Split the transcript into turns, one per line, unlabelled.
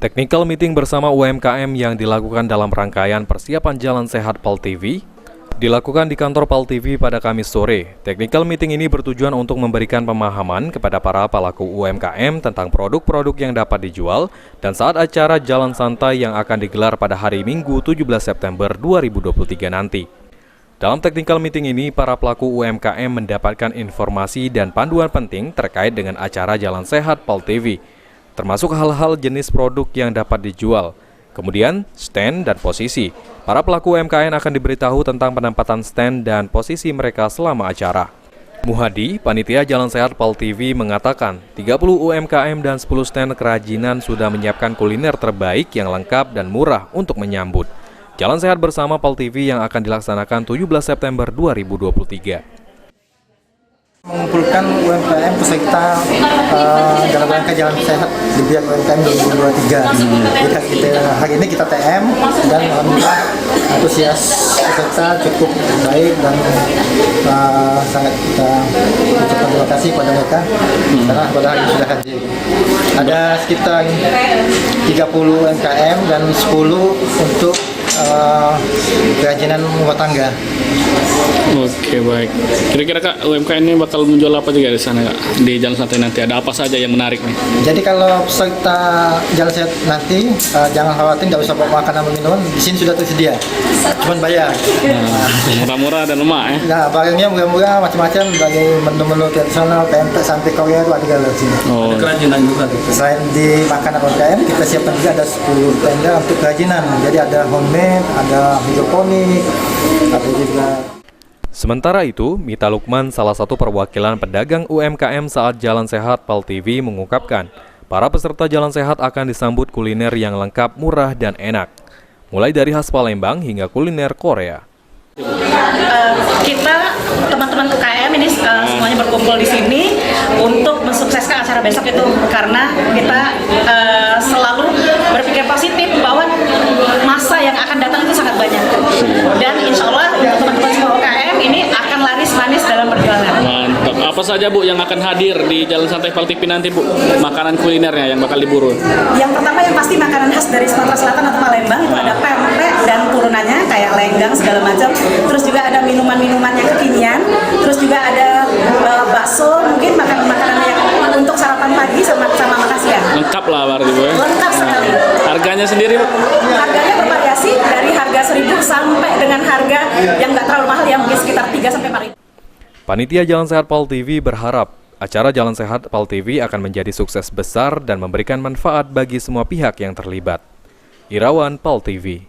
Technical meeting bersama UMKM yang dilakukan dalam rangkaian persiapan Jalan Sehat PAL TV dilakukan di kantor PAL TV pada Kamis sore. Technical meeting ini bertujuan untuk memberikan pemahaman kepada para pelaku UMKM tentang produk-produk yang dapat dijual dan saat acara Jalan Santai yang akan digelar pada hari Minggu 17 September 2023 nanti. Dalam technical meeting ini, para pelaku UMKM mendapatkan informasi dan panduan penting terkait dengan acara Jalan Sehat PAL TV, termasuk hal-hal jenis produk yang dapat dijual. Kemudian, stand dan posisi. Para pelaku UMKM akan diberitahu tentang penempatan stand dan posisi mereka selama acara. Muhadi, panitia Jalan Sehat PAL TV mengatakan, 30 UMKM dan 10 stand kerajinan sudah menyiapkan kuliner terbaik yang lengkap dan murah untuk menyambut Jalan Sehat bersama PAL TV yang akan dilaksanakan 17 September 2023.
Mengumpulkan UMKM peserta dalam rangka Jalan Sehat di Biak UMKM 2023. Hari ini kita TM dan alhamdulillah antusias peserta cukup baik dan sangat kita ucapkan terima kasih pada mereka karena pada hari ini sudah hadir. Ada sekitar 30 UMKM dan 10 untuk kerajinan rumah tangga.
Oke, baik. Kira-kira Kak, UMKM ini bakal menjual apa juga di sana Kak? Di Jalan Santai nanti ada apa saja yang menarik nih?
Jadi kalau peserta Jalan Sehat nanti jangan khawatir, tidak usah bawa makanan dan minuman, di sini sudah tersedia. Cuma bayar.
Murah-murah dan lemak ya?
Nah, barangnya murah-murah macam-macam dari menu-menu tradisional, pempek sampai Korea itu ada di sini.
Oh.
Kerajinan juga.
Selain di makanan UMKM, kita siapkan juga ada 10 tenda untuk kerajinan. Jadi ada homemade, ada hidroponik, ada juga.
Sementara itu, Mita Lukman, salah satu perwakilan pedagang UMKM saat Jalan Sehat PAL TV mengungkapkan, para peserta Jalan Sehat akan disambut kuliner yang lengkap, murah, dan enak. Mulai dari khas Palembang hingga kuliner Korea.
Kita teman-teman UKM ini semuanya berkumpul di sini untuk mensukseskan acara besok itu karena kita selalu berpikir positif bahwa masa yang akan datang itu sangat banyak dan insya Allah teman-teman semua UKM ini akan laris manis dalam perjualan.
Mantap. Apa saja Bu yang akan hadir di Jalan Santai PAL TV nanti Bu? Makanan kulinernya yang bakal diburu.
Yang pertama yang pasti makanan khas dari Sumatera Selatan atau Palembang itu ada pempek dan turunannya kayak lenggang segala macam. Terus juga ada minuman-minuman yang kekinian. Terus juga ada bakso, mungkin makanan-makanan yang untuk sarapan pagi sama makan siang.
Lengkap lah berarti Bu ya?
Lengkap sekali.
Harganya sendiri Bu?
Harganya bervariasi dari harga 1.000 sampai dengan harga yang nggak terlalu mahal ya mungkin sekitar 3-4 ribu.
Panitia Jalan Sehat PAL TV berharap acara Jalan Sehat PAL TV akan menjadi sukses besar dan memberikan manfaat bagi semua pihak yang terlibat. Irawan PAL TV.